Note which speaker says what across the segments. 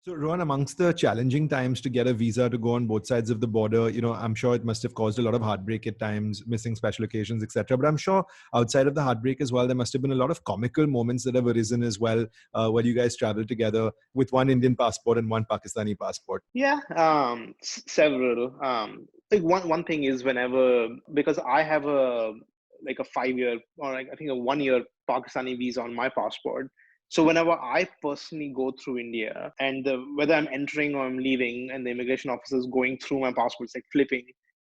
Speaker 1: So, Rohan, amongst the challenging times to get a visa to go on both sides of the border, I'm sure it must have caused a lot of heartbreak at times, missing special occasions, etc. But I'm sure outside of the heartbreak as well, there must have been a lot of comical moments that have arisen as well, while you guys traveled together with one Indian passport and one Pakistani passport.
Speaker 2: Yeah, several. Like one thing is whenever because I have a 5 year or like I think a 1 year Pakistani visa on my passport. So whenever I personally go through India and whether I'm entering or I'm leaving, and the immigration officer is going through my passport, it's like flipping,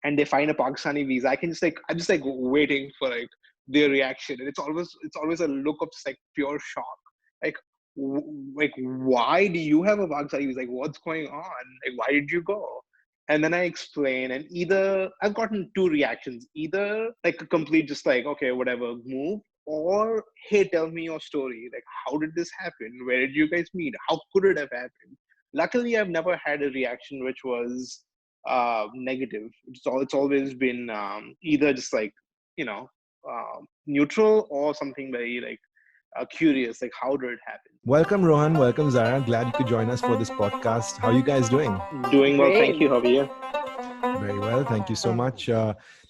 Speaker 2: and they find a Pakistani visa, I'm just like waiting for like their reaction, and it's always a look of just like pure shock, like like why do you have a Pakistani visa? Like what's going on? Like why did you go? And then I explain, and either I've gotten two reactions: either like a complete just like okay whatever move, or hey tell me your story, like how did this happen, where did you guys meet, how could it have happened. Luckily I've never had a reaction which was negative. It's always been either just like you know neutral or something very like curious, like how did it happen.
Speaker 1: Welcome, Rohan. Welcome, Zara. Glad you could join us for this podcast. How are you guys doing?
Speaker 2: Doing well, thank
Speaker 3: Great.
Speaker 2: you. How are you?
Speaker 1: Very well. Thank you so much.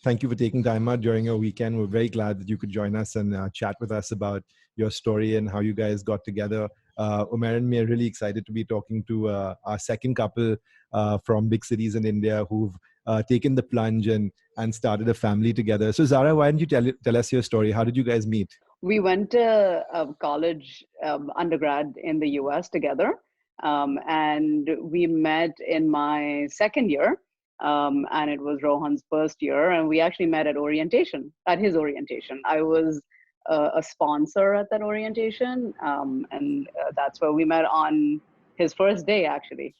Speaker 1: Thank you for taking time out during your weekend. We're very glad that you could join us and chat with us about your story and how you guys got together. Umair and me are really excited to be talking to our second couple from big cities in India who've taken the plunge and started a family together. So, Zara, why don't you tell us your story? How did you guys meet?
Speaker 3: We went to college, undergrad in the US together. And we met in my second year. And it was Rohan's first year. And we actually met at his orientation. I was a sponsor at that orientation. And that's where we met on his first day, actually.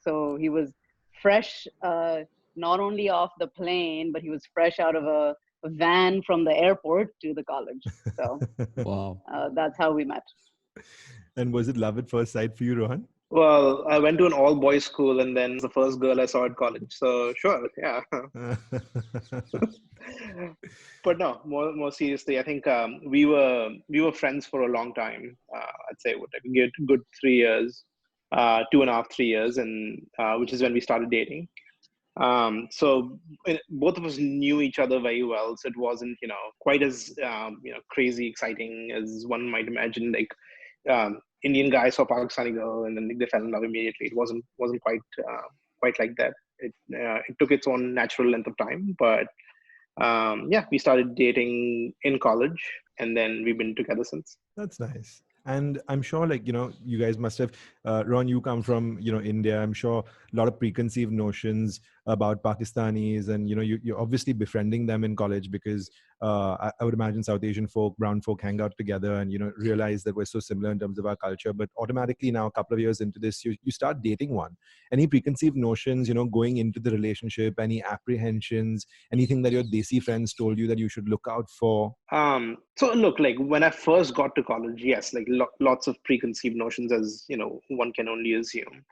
Speaker 3: So he was fresh, not only off the plane, but he was fresh out of a van from the airport to the college. So
Speaker 4: Wow.
Speaker 3: that's how we met.
Speaker 1: And was it love at first sight for you, Rohan?
Speaker 2: Well, I went to an all boys school, and then the first girl I saw at college. So sure, yeah. But no, more seriously, I think we were friends for a long time. I'd say what like a good 3 years, 2.5 3 years, and which is when we started dating. So both of us knew each other very well, so it wasn't quite as crazy exciting as one might imagine. Like Indian guy saw Pakistani girl and then they fell in love immediately. It wasn't quite like that. It took its own natural length of time, but yeah, we started dating in college, and then we've been together since.
Speaker 1: That's nice. And I'm sure, like, you guys must have, Ron, you come from, India. I'm sure a lot of preconceived notions about Pakistanis, and, you're obviously befriending them in college because I would imagine South Asian folk, brown folk hang out together and, realize that we're so similar in terms of our culture. But automatically now, a couple of years into this, you start dating one. Any preconceived notions, going into the relationship, any apprehensions, anything that your Desi friends told you that you should look out for?
Speaker 2: So look, like when I first got to college, yes, like lots of preconceived notions, as one can only assume.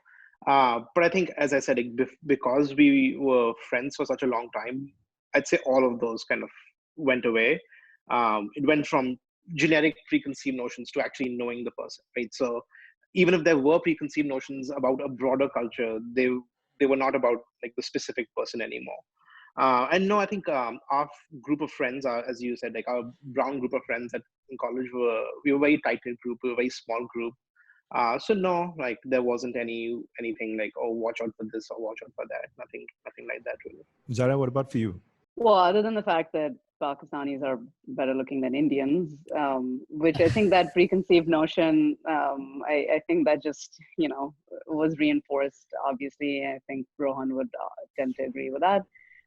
Speaker 2: But I think, as I said, like, because we were friends for such a long time, I'd say all of those kind of went away. It went from generic preconceived notions to actually knowing the person, right? So even if there were preconceived notions about a broader culture, they were not about like the specific person anymore. And no, I think our group of friends, as you said, like our brown group of friends in college we were a very tight knit group, we were a very small group. So no, like there wasn't anything like, oh, watch out for this or watch out for that. Nothing like that really.
Speaker 1: Zara, what about for you?
Speaker 3: Well, other than the fact that Pakistanis are better looking than Indians, which I think that preconceived notion, I think that just, was reinforced. Obviously, I think Rohan would tend to agree with that.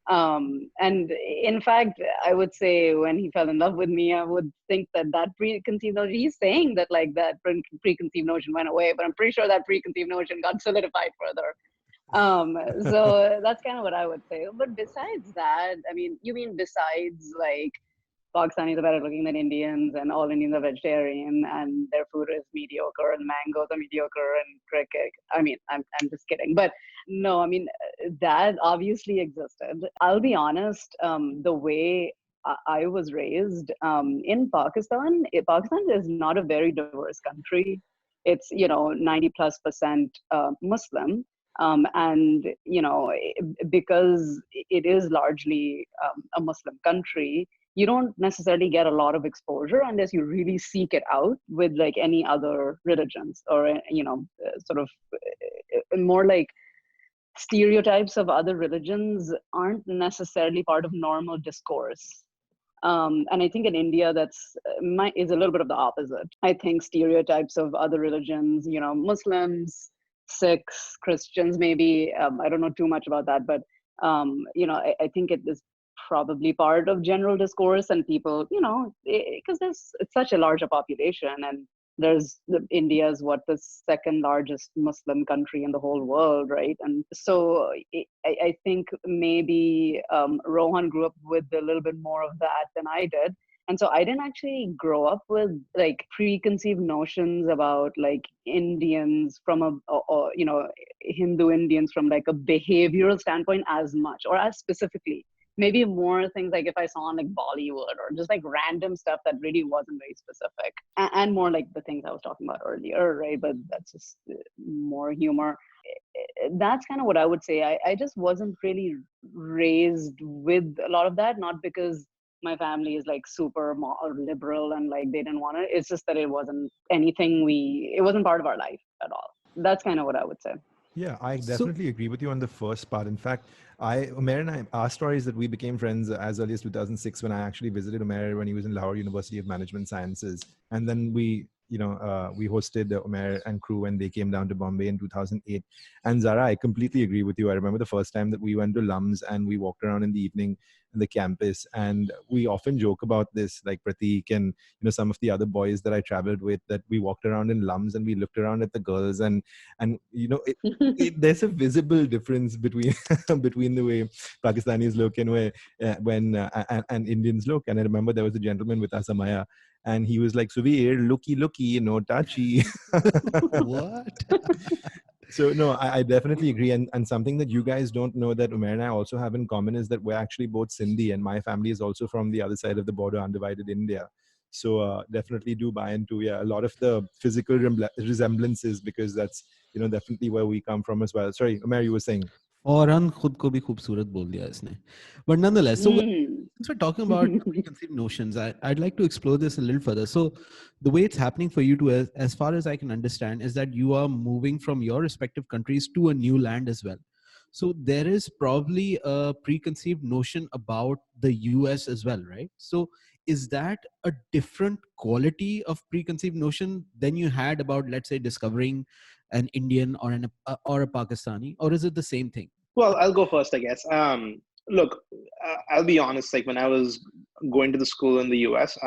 Speaker 3: And in fact, I would say when he fell in love with me, I would think that preconceived notion, he's saying that like that preconceived notion went away, but I'm pretty sure that preconceived notion got solidified further. So that's kind of what I would say. But besides that, I mean, you mean besides like Pakistanis are better looking than Indians and all Indians are vegetarian and their food is mediocre and mangoes are mediocre and cricket. I mean, I'm just kidding. But no, I mean, that obviously existed. I'll be honest, the way I was raised in Pakistan is not a very diverse country. it's 90+% Muslim, and because it is largely a Muslim country, you don't necessarily get a lot of exposure unless you really seek it out with like any other religions, or sort of more like stereotypes of other religions aren't necessarily part of normal discourse. And I think in India, is a little bit of the opposite. I think stereotypes of other religions, Muslims, Sikhs, Christians, maybe, I don't know too much about that, but I think it is probably part of general discourse, and people, because it's such a larger population, and India is the second largest Muslim country in the whole world, right? And so I think maybe Rohan grew up with a little bit more of that than I did. And so I didn't actually grow up with like preconceived notions about like Indians from or Hindu Indians from like a behavioral standpoint as much, or as specifically. Maybe more things like if I saw on like Bollywood, or just like random stuff that really wasn't very specific, and more like the things I was talking about earlier, right? But that's just more humor. That's kind of what I would say. I just wasn't really raised with a lot of that, not because my family is like super liberal and like they didn't want it. It's just that it wasn't it wasn't part of our life at all. That's kind of what I would say.
Speaker 1: Yeah, I
Speaker 4: So
Speaker 1: definitely agree with you on the first part. In fact, Umair and our story is that we became friends as early as 2006 when I actually visited Umair when he was in Lahore University of Management Sciences. And then we hosted Umair and crew when they came down to Bombay in 2008. And Zara, I completely agree with you. I remember the first time that we went to Lums and we walked around in the evening in the campus, and we often joke about this, like Pratik and some of the other boys that I traveled with, that we walked around in Lums and we looked around at the girls, and there's a visible difference between between the way Pakistanis look and and Indians look. And I remember there was a gentleman with Asamaya, and he was like, "Suveer, looky, touchy."
Speaker 4: what?
Speaker 1: So no, I definitely agree. And something that you guys don't know that Umair and I also have in common is that we're actually both Sindhi, and my family is also from the other side of the border, undivided India. So definitely do buy into a lot of the physical resemblances, because that's definitely where we come from as well. Sorry, Umair, you were saying.
Speaker 4: फौरन खुद को भी खूबसूरत बोल दिया इसने. But nonetheless, so since we're talking about preconceived notions, I'd like to explore this a little further. So the way it's happening for you two, as far as I can understand, is that you are moving from your respective countries to a new land as well. So there is probably a preconceived notion about the US as well, right? So is that a different quality of preconceived notion than you had about, let's say, discovering an Indian or a Pakistani, or is it the same thing?
Speaker 2: Well, I'll go first, I guess. Look, I'll be honest. Like when I was going to the school in the US,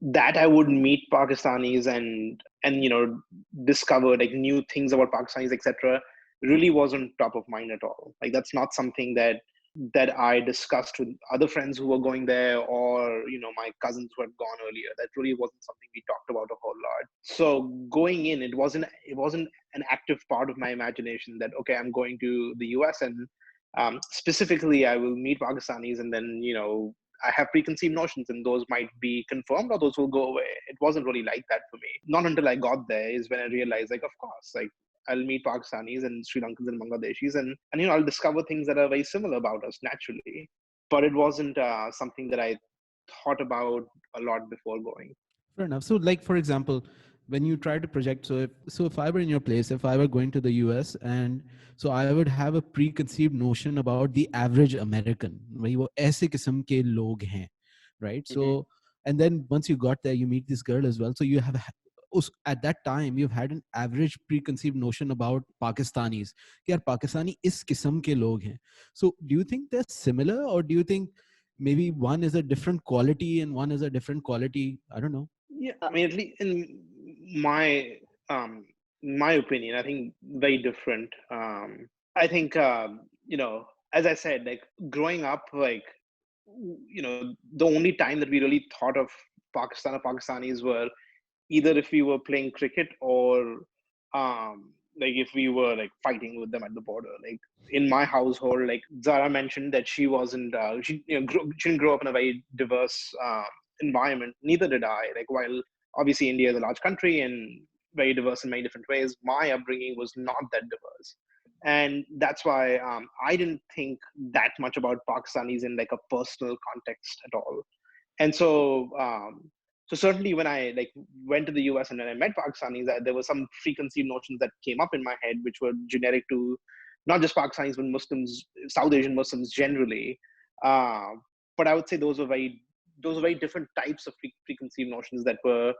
Speaker 2: that I would meet Pakistanis and discover like new things about Pakistanis, etc. Really wasn't top of mind at all. Like that's not something that I discussed with other friends who were going there, or my cousins who had gone earlier. That really wasn't something we talked about a whole lot. So going in, it wasn't an active part of my imagination that okay, I'm going to the US and specifically I will meet Pakistanis, and then I have preconceived notions and those might be confirmed or those will go away. It wasn't really like that for me. Not until I got there is when I realized, like, of course, like I'll meet Pakistanis and Sri Lankans and Bangladeshis, and I'll discover things that are very similar about us naturally. But it wasn't something that I thought about a lot before going.
Speaker 4: Fair enough. So, like for example, when you try to project, if I were in your place, if I were going to the US, and so I would have a preconceived notion about the average American, वही वो ऐसे किस्म के लोग हैं, right? So, and then once you got there, you meet this girl as well. So you have at that time you've had an average preconceived notion about Pakistanis. कि यार पाकिस्तानी इस किस्म के लोग हैं. So do you think they're similar, or do you think maybe one is a different quality and one is a different quality? I don't know.
Speaker 2: Yeah, I mean, at least in my opinion, I think very different. I think as I said, like growing up, like the only time that we really thought of Pakistan or Pakistanis were either if we were playing cricket or like if we were like fighting with them at the border. Like in my household, like Zara mentioned that she wasn't she she didn't grow up in a very diverse environment. Neither did I. Like while obviously India is a large country and very diverse in many different ways. My upbringing was not that diverse. And that's why I didn't think that much about Pakistanis in like a personal context at all. And so certainly when I like went to the US and when I met Pakistanis, there were some preconceived notions that came up in my head, which were generic to not just Pakistanis, but Muslims, South Asian Muslims generally. Uh, but I would say those were very different types of preconceived notions that were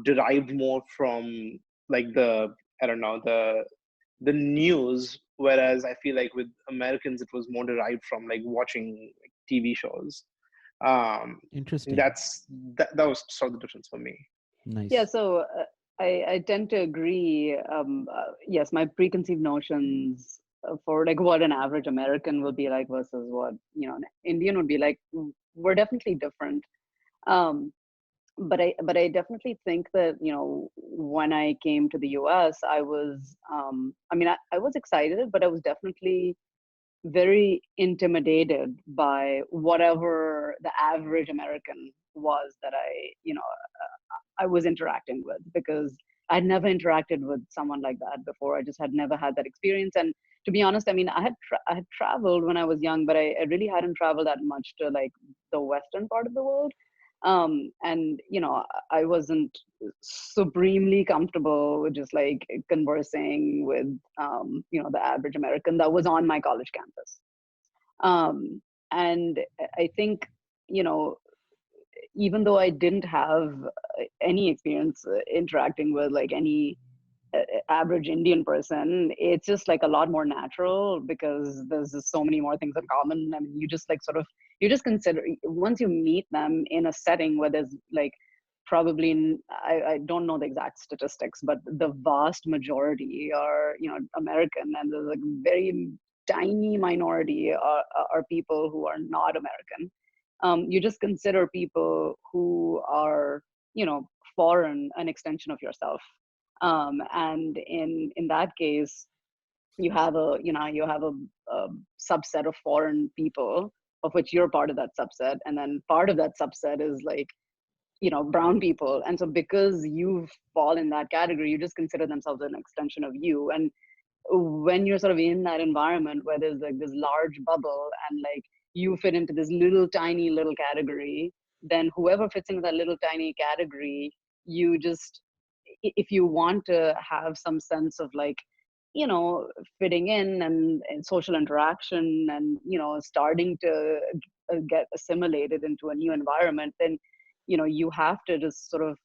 Speaker 2: derived more from like I don't know, the news, whereas I feel like with Americans it was more derived from like watching like, TV shows.
Speaker 4: Interesting.
Speaker 2: That was sort of the difference for me.
Speaker 4: Nice.
Speaker 3: Yeah, so I tend to agree. Yes, my preconceived notions for like what an average American would be like versus what an Indian would be like were definitely different. Um, but I definitely think that when I came to the US, I was I was excited, but I was definitely very intimidated by whatever the average American was that I was interacting with, because I'd never interacted with someone like that before. I just had never had that experience. And to be honest, I mean, I had traveled when I was young, but I really hadn't traveled that much to like the western part of the world. And I wasn't supremely comfortable with just like conversing with the average American that was on my college campus. And I think even though I didn't have any experience interacting with like any average Indian person, it's just like a lot more natural because there's just so many more things in common. I mean, you just like you just consider, once you meet them in a setting where there's like probably, I don't know the exact statistics, but the vast majority are American, and there's like very tiny minority are people who are not American. You just consider people who are foreign an extension of yourself. And in that case, you have a subset of foreign people, of which you're part of that subset, and then part of that subset is like brown people. And so because you fall in that category, you just consider themselves an extension of you. And when you're sort of in that environment where there's like this large bubble and like you fit into this little tiny little category, then whoever fits into that little tiny category, you just, if you want to have some sense of like fitting in and social interaction and starting to get assimilated into a new environment, then you have to just sort of,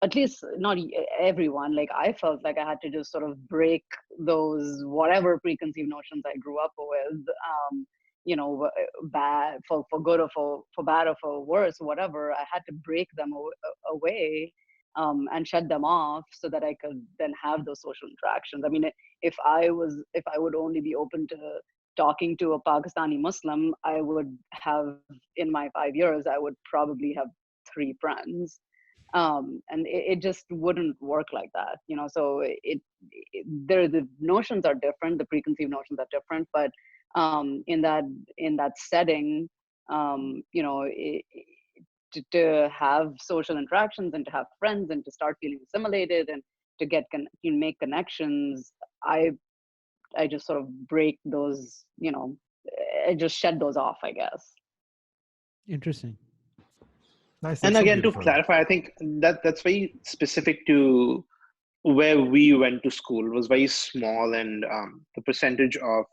Speaker 3: at least not everyone, like I felt like I had to just sort of break those whatever preconceived notions I grew up with, bad for good or for bad or for worse, whatever. I had to break them away, and shut them off so that I could then have those social interactions. I mean, if I would only be open to talking to a Pakistani Muslim, I would have, in my 5 years, I would probably have 3 friends. And it just wouldn't work like that. So the notions are different, the preconceived notions are different, but in that setting, to have social interactions and to have friends and to start feeling assimilated and to make connections, I just sort of break those, I just shed those off, I guess.
Speaker 4: Interesting.
Speaker 1: Nice.
Speaker 2: And
Speaker 1: That's so
Speaker 2: again, to
Speaker 1: beautiful.
Speaker 2: clarify, I think that's very specific to where we went to school. It was very small, and the percentage of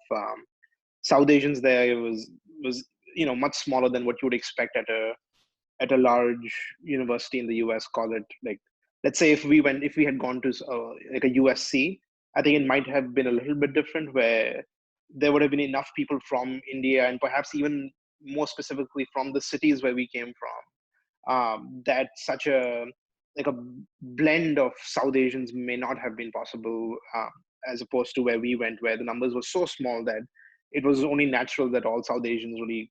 Speaker 2: South Asians there was much smaller than what you would expect at a large university in the US. Call it like, let's say if we had gone to like a USC, I think it might have been a little bit different, where there would have been enough people from India and perhaps even more specifically from the cities where we came from, that such a blend of South Asians may not have been possible, as opposed to where we went, where the numbers were so small that it was only natural that all South Asians really,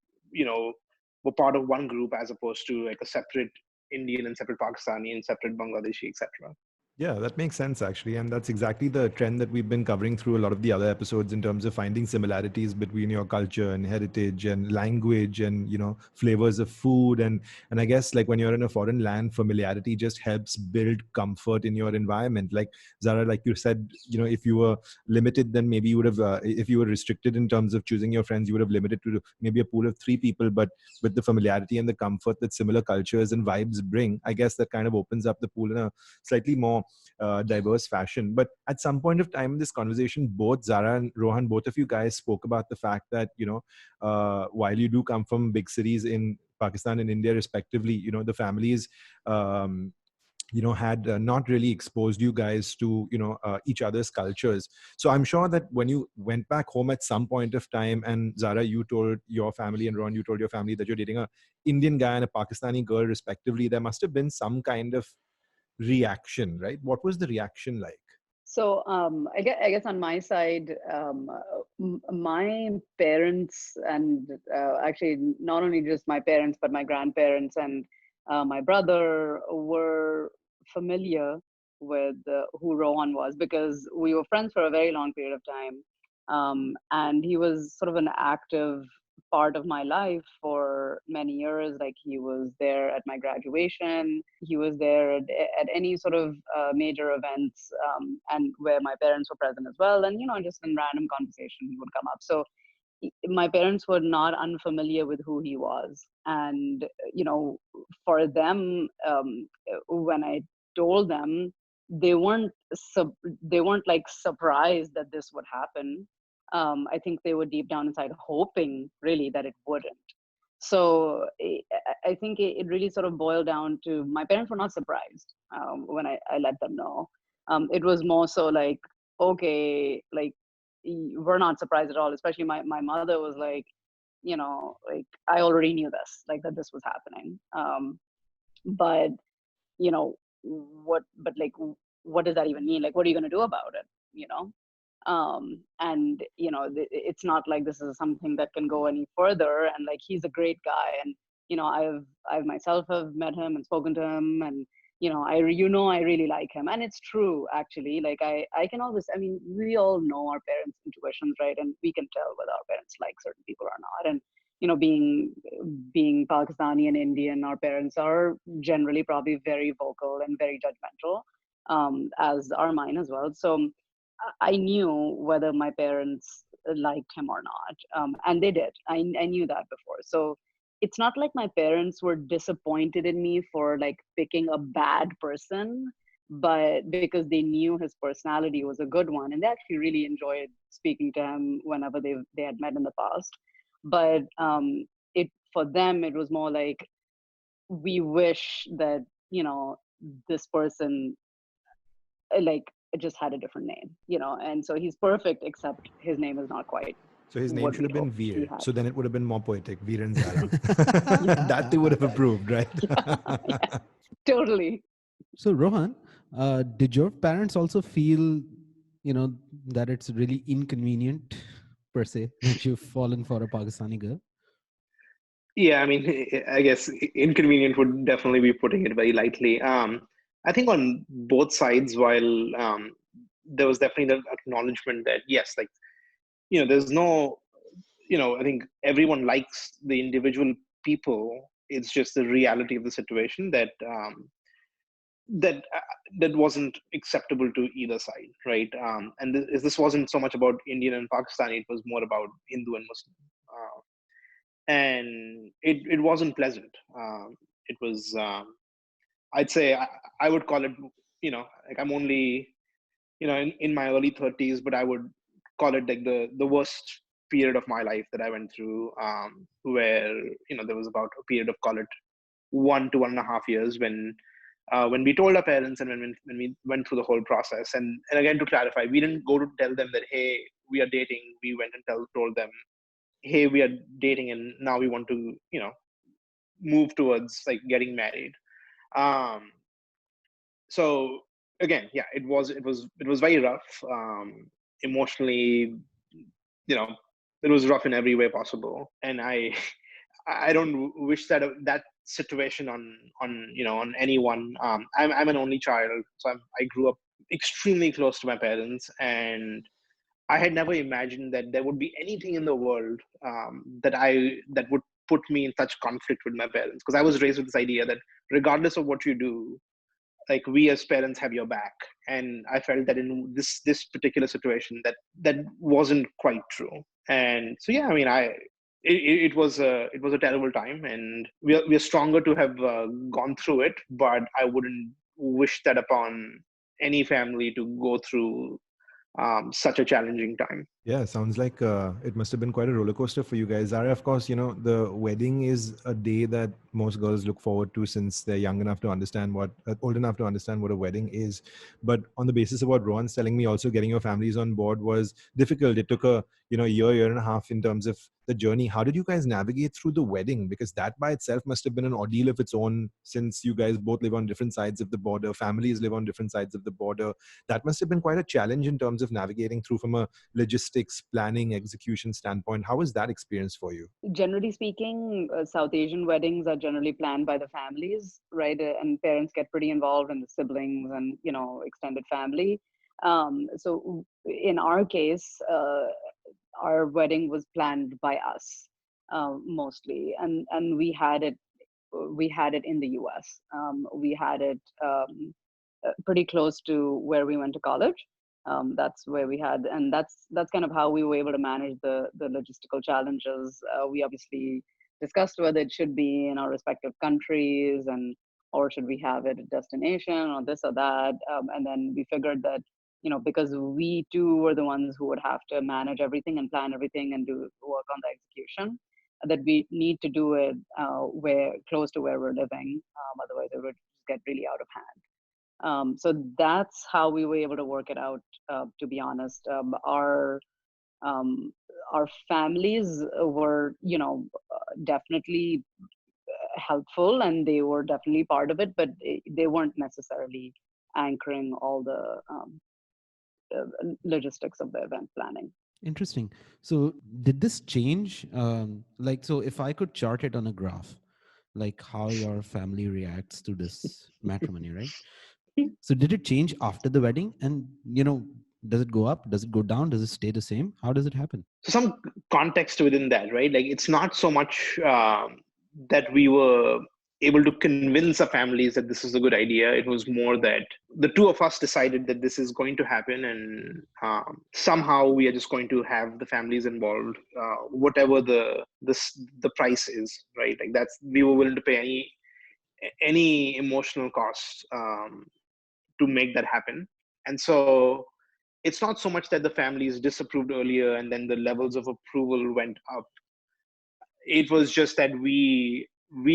Speaker 2: were part of one group, as opposed to like a separate Indian and separate Pakistani and separate Bangladeshi, etc.
Speaker 1: Yeah, that makes sense actually. And that's exactly the trend that we've been covering through a lot of the other episodes in terms of finding similarities between your culture and heritage and language and, flavors of food. And I guess like when you're in a foreign land, familiarity just helps build comfort in your environment. Like Zara, like you said, if you were limited, then maybe you would have, if you were restricted in terms of choosing your friends, you would have limited to maybe a pool of 3 people. But with the familiarity and the comfort that similar cultures and vibes bring, I guess that kind of opens up the pool in a slightly more diverse fashion. But at some point of time in this conversation, both Zara and Rohan, both of you guys spoke about the fact that, while you do come from big cities in Pakistan and India, respectively, the families, had not really exposed you guys to, each other's cultures. So I'm sure that when you went back home at some point of time, and Zara, you told your family, and Ron, you told your family that you're dating a Indian guy and a Pakistani girl, respectively, there must have been some kind of reaction, right? What was the reaction like?
Speaker 3: So I guess on my side, my parents and actually not only just my parents, but my grandparents and my brother were familiar with who Rohan was because we were friends for a very long period of time. And he was sort of an active part of my life for many years. Like he was there at my graduation, he was there at any sort of major events, and where my parents were present as well. And just in random conversation, he would come up. So my parents were not unfamiliar with who he was, and for them, when I told them, they weren't they weren't like surprised that this would happen. I think they were deep down inside hoping really that it wouldn't. So I think it really sort of boiled down to my parents were not surprised when I let them know. It was more so like, okay, like we're not surprised at all. Especially my mother was like, like I already knew this, like that this was happening. But but like, what does that even mean? Like, what are you going to do about it? And it's not like this is something that can go any further. And like, he's a great guy, and I've myself have met him and spoken to him, and I really like him. And it's true, actually. Like, I can always, I mean, we all know our parents' intuitions, right? And we can tell whether our parents like certain people or not. And being Pakistani and Indian, our parents are generally probably very vocal and very judgmental, as are mine as well. So I knew whether my parents liked him or not, and they did. I knew that before. So it's not like my parents were disappointed in me for like picking a bad person, but because they knew his personality was a good one, and they actually really enjoyed speaking to him whenever they had met in the past. But it for them it was more like, we wish that this person like just had a different name, and so he's perfect, except his name is not quite
Speaker 1: So his name
Speaker 3: what
Speaker 1: should
Speaker 3: we'd
Speaker 1: have been
Speaker 3: hoped he
Speaker 1: Veer.
Speaker 3: had.
Speaker 1: So then it would have been more poetic. Veer and Zara.
Speaker 3: Yeah.
Speaker 1: That they would have approved, right?
Speaker 3: Yeah, totally.
Speaker 4: So Rohan, did your parents also feel, that it's really inconvenient per se that you've fallen for a Pakistani girl?
Speaker 2: Yeah, I mean, I guess inconvenient would definitely be putting it very lightly. I think on both sides, while there was definitely the acknowledgement that yes, like there's no, I think everyone likes the individual people. It's just the reality of the situation that that wasn't acceptable to either side, right? And this wasn't so much about Indian and Pakistani; it was more about Hindu and Muslim. And it wasn't pleasant. It was, I'd say, I would call it, like I'm only, in my early 30s, but I would call it like the worst period of my life that I went through, where, there was about a period of, call it 1 to 1.5 years when we told our parents and when we went through the whole process. And again, to clarify, we didn't go to tell them that, hey, we are dating. We went and told them, hey, we are dating and now we want to move towards like getting married. um so again, yeah, it was very rough, emotionally. you know it was rough in every way possible, and I don't wish that situation on anyone. I'm an only child, so I grew up extremely close to my parents, and I had never imagined that there would be anything in the world that would put me in such conflict with my parents, because I was raised with this idea that regardless of what you do, like, we as parents have your back. And I felt that in this particular situation that wasn't quite true. And so yeah, I mean, it was a terrible time, and we're stronger to have gone through it, but I wouldn't wish that upon any family to go through such a challenging time.
Speaker 1: Yeah, sounds like it must have been quite a roller coaster for you guys. Zara, of course, the wedding is a day that most girls look forward to since they're young enough to understand old enough to understand what a wedding is. But on the basis of what Rohan's telling me, also getting your families on board was difficult. It took a year and a half in terms of the journey. How did you guys navigate through the wedding? Because that by itself must have been an ordeal of its own, since you guys both live on different sides of the border, families live on different sides of the border. That must have been quite a challenge in terms of navigating through from a logistics, planning, execution standpoint. How was that experience for you?
Speaker 3: Generally speaking, South Asian weddings are generally planned by the families, right? And parents get pretty involved, in the siblings and extended family. So in our case, our wedding was planned by us mostly, and we had it in the US. We had it pretty close to where we went to college. That's where we had, and that's kind of how we were able to manage the logistical challenges. We obviously discussed whether it should be in our respective countries, or should we have it at destination or this or that. And then we figured that because we too were the ones who would have to manage everything and plan everything and do work on the execution, that we need to do it where close to where we're living. Otherwise, it would get really out of hand. So that's how we were able to work it out. To be honest, our families were, definitely helpful, and they were definitely part of it, but they weren't necessarily anchoring all the logistics of the event planning.
Speaker 4: Interesting. So did this change? So if I could chart it on a graph, like how your family reacts to this matrimony, right? So did it change after the wedding? And, does it go up? Does it go down? Does it stay the same? How does it happen?
Speaker 2: So some context within that, right? Like, it's not so much that we were able to convince our families that this is a good idea. It was more that the two of us decided that this is going to happen, and somehow we are just going to have the families involved, whatever the price is, right? Like, that's, we were willing to pay any emotional cost to make that happen. And so it's not so much that the families disapproved earlier and then the levels of approval went up. It was just that we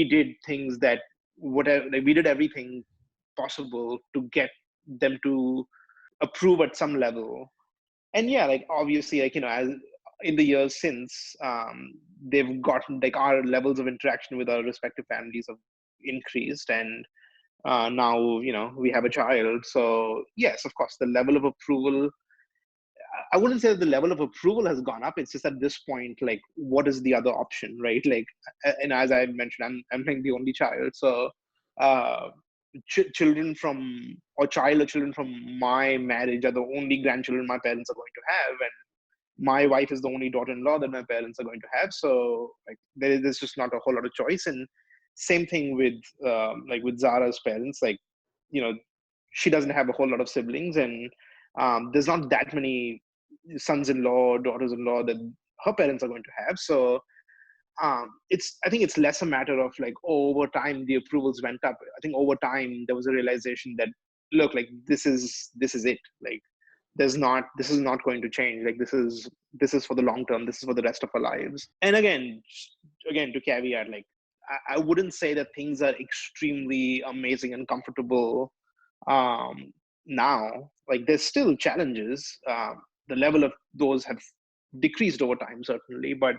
Speaker 2: did things that whatever, like, we did everything possible to get them to approve at some level. And yeah, like, obviously, like, as in the years since, they've gotten, like, our levels of interaction with our respective families have increased, and now we have a child. So yes, of course, the level of approval, I wouldn't say that the level of approval has gone up. It's just at this point, like, what is the other option, right? Like, and as I mentioned, I'm like the only child. So uh, children from, or child or children from my marriage are the only grandchildren my parents are going to have, and my wife is the only daughter-in-law that my parents are going to have. So, like, there's just not a whole lot of choice. And same thing with like with Zara's parents. Like, you know, she doesn't have a whole lot of siblings, and there's not that many sons-in-law, daughters-in-law that her parents are going to have. So I think it's less a matter of, like, oh, over time the approvals went up. I think over time there was a realization that, look, like, this is it. Like, this is not going to change. Like, this is for the long term. This is for the rest of our lives. And again to caveat, like, I wouldn't say that things are extremely amazing and comfortable now. Like, there's still challenges. The level of those have decreased over time, certainly, but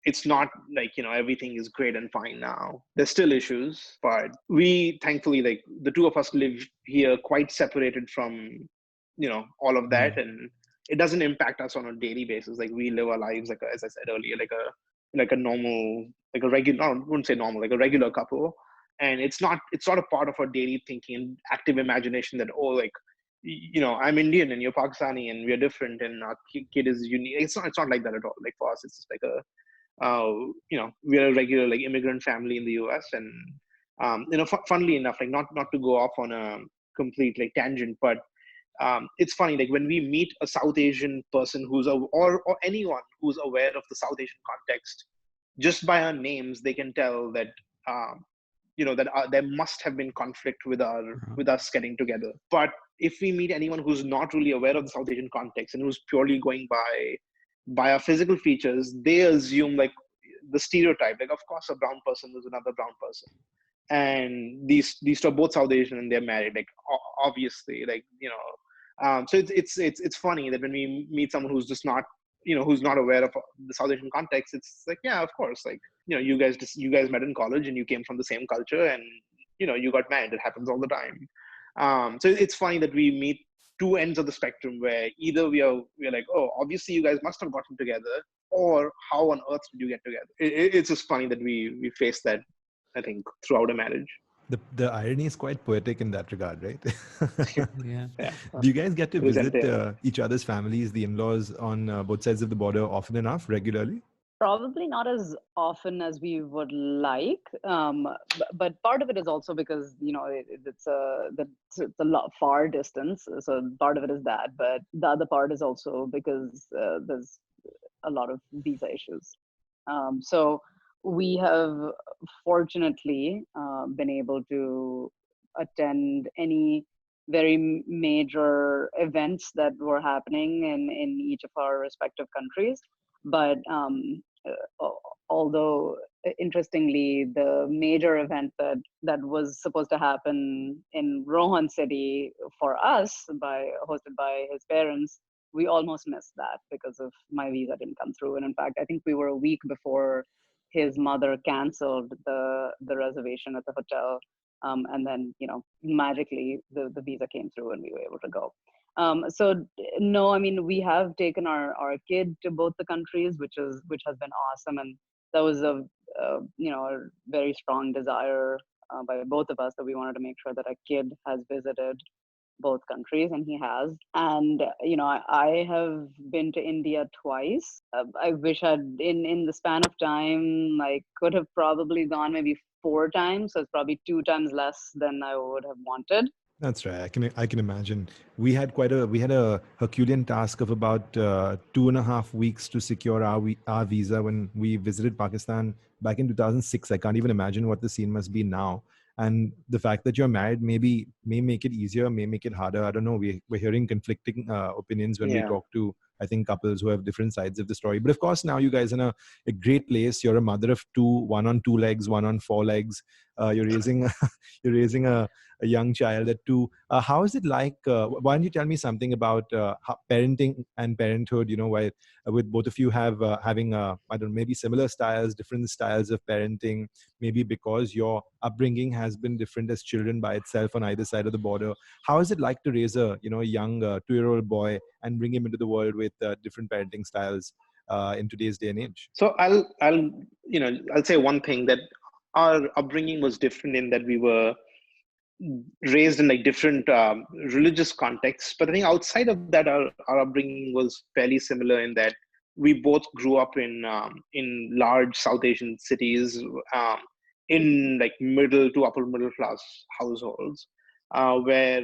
Speaker 2: it's not like, everything is great and fine now. There's still issues, but we thankfully, like, the two of us live here quite separated from, all of that, and it doesn't impact us on a daily basis. Like, we live our lives, like, as I said earlier, like a normal, like a regular, I wouldn't say normal, like a regular couple. and it's not a part of our daily thinking and active imagination that, oh, like, I'm Indian and you're Pakistani and we're different and our kid is unique. It's not like that at all. Like, for us, it's just like we're a regular like immigrant family in the US, and funnily enough, like, not to go off on a complete like tangent, but it's funny, like, when we meet a South Asian person or anyone who's aware of the South Asian context, just by our names, they can tell that that there must have been conflict with us getting together. But if we meet anyone who's not really aware of the South Asian context and who's purely going by our physical features, they assume like the stereotype, like, of course a brown person is another brown person, and these two are both South Asian and they're married, like, obviously, like, so it's funny that when we meet someone who's just not who's not aware of the South Asian context, it's like, yeah, of course, like, you guys met in college and you came from the same culture and you got married. It happens all the time. So it's funny that we meet two ends of the spectrum, where either we're like, oh, obviously you guys must have gotten together, or how on earth did you get together? It's just funny that we face that, I think, throughout a marriage.
Speaker 1: The irony is quite poetic in that regard, right?
Speaker 4: Yeah.
Speaker 1: Do you guys get to
Speaker 2: It was
Speaker 1: visit
Speaker 2: endearing.
Speaker 1: each other's families, the in-laws on both sides of the border often enough, regularly?
Speaker 3: Probably not as often as we would like, but part of it is also because it's a lot far distance. So part of it is that, but the other part is also because there's a lot of visa issues. So we have fortunately been able to attend any very major events that were happening in each of our respective countries. But although interestingly, the major event that was supposed to happen in Rohan city for us, hosted by his parents, we almost missed that because of my visa didn't come through. And in fact, I think we were a week before his mother canceled the reservation at the hotel, and then magically the visa came through and we were able to go. So no, I mean, we have taken our kid to both the countries, which has been awesome, and that was a very strong desire by both of us, that we wanted to make sure that our kid has visited both countries, and he has. And I have been to India twice. I wish I'd in the span of time I could have probably gone maybe 4 times, so it's probably 2 times less than I would have wanted.
Speaker 1: That's right. I can imagine. We had a Herculean task of about 2.5 weeks to secure our visa when we visited Pakistan back in 2006. I can't even imagine what the scene must be now. And the fact that you're married may make it easier, may make it harder. I don't know. We're hearing conflicting opinions when we
Speaker 2: Yeah.
Speaker 1: talk to, I think, couples who have different sides of the story. But of course, now you guys are in a great place. You're a mother of two, one on 2 legs, one on 4 legs. You're raising you're raising a young child at 2. How is it like? Why don't you tell me something about parenting and parenthood? While with both of you having I don't know, maybe similar styles, different styles of parenting, maybe because your upbringing has been different as children by itself on either side of the border. How is it like to raise a young 2-year-old boy and bring him into the world with different parenting styles in today's day and age?
Speaker 2: So I'll say one thing, that our upbringing was different in that we were raised in like different religious contexts, but I think outside of that, our upbringing was fairly similar in that we both grew up in large South Asian cities, in like middle to upper middle class households, where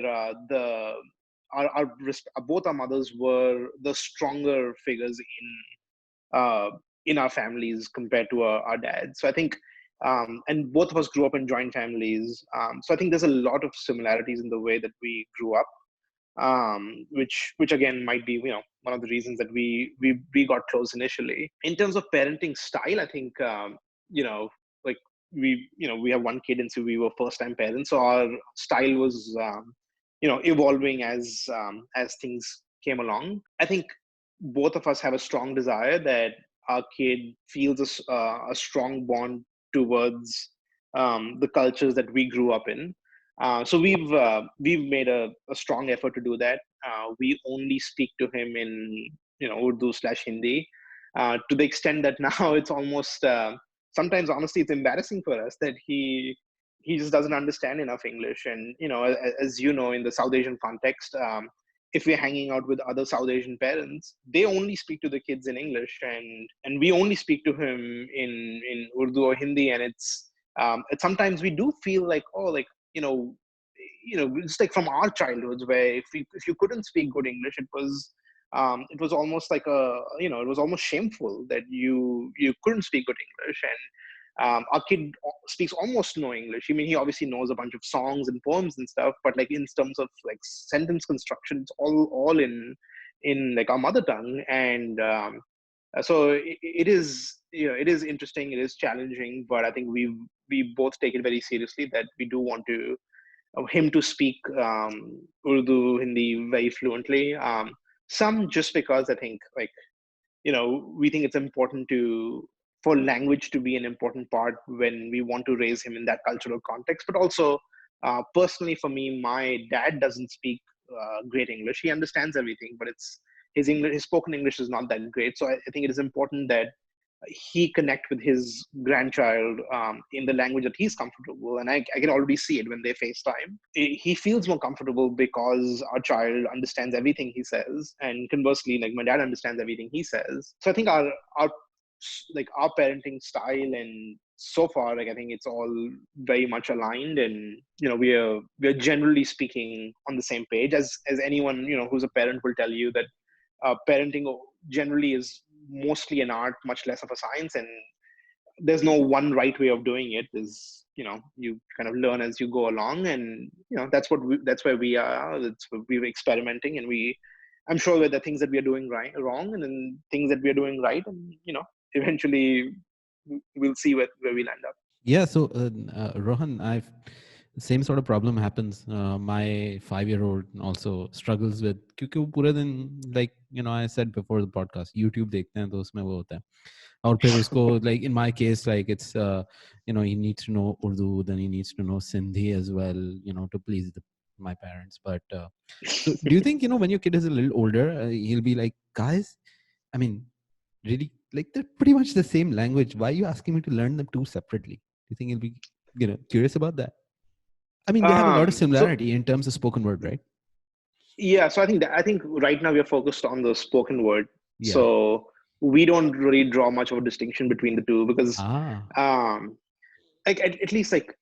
Speaker 2: both our mothers were the stronger figures in our families compared to our dad. So I think, and both of us grew up in joint families. So I think there's a lot of similarities in the way that we grew up, which again might be one of the reasons that we got close initially. In terms of parenting style, I think like we have one kid, and so we were first time parents. So our style was evolving as things came along. I think both of us have a strong desire that our kid feels a strong bond towards the cultures that we grew up in. So we've made a strong effort to do that. We only speak to him in Urdu/Hindi, to the extent that now it's almost sometimes honestly it's embarrassing for us that he he just doesn't understand enough English. And as you know, in the South Asian context, if we're hanging out with other South Asian parents, they only speak to the kids in English, and we only speak to him in Urdu or Hindi. And it's sometimes we do feel like, oh, like, it's like from our childhoods, where if you couldn't speak good English, it was almost like it was almost shameful that you couldn't speak good English. And our kid speaks almost no English. I mean, he obviously knows a bunch of songs and poems and stuff, but like in terms of like sentence construction, it's all in like our mother tongue. And so it is, it is interesting, it is challenging, but I think we both take it very seriously, that we do want to him to speak Urdu, Hindi very fluently. Some just because I think, like, we think it's important for language to be an important part when we want to raise him in that cultural context. But also, personally for me, my dad doesn't speak great English. He understands everything, but his spoken English is not that great. So I think it is important that he connect with his grandchild in the language that he's comfortable. And I can already see it when they FaceTime. He feels more comfortable because our child understands everything he says, and conversely, like, my dad understands everything he says. So I think our parenting style, and so far, like, I think it's all very much aligned, and we're generally speaking on the same page. As anyone who's a parent will tell you, that parenting generally is mostly an art, much less of a science, and there's no one right way of doing it. Is you kind of learn as you go along, and that's where we are. That's what we're experimenting, and I'm sure that the things that we are doing wrong, and then things that we are doing right, and eventually we'll see where we'll end up.
Speaker 4: Yeah. So Rohan, same sort of problem happens. My 5-year-old also struggles with, क्योंकि वो पूरे दिन, like I said before the podcast, YouTube देखते हैं तो उसमें वो होता है. और फिर उसको, like in my case, like it's he needs to know Urdu, then he needs to know Sindhi as well, to please my parents. But so do you think when your kid is a little older, he'll be like, guys, I mean, really, like, they're pretty much the same language. Why are you asking me to learn them two separately? Do you think he'll be curious about that? I mean, they have a lot of similarity in terms of spoken word, right?
Speaker 2: Yeah, so I think right now we are focused on the spoken word.
Speaker 4: Yeah.
Speaker 2: So we don't really draw much of a distinction between the two, because like at least, like,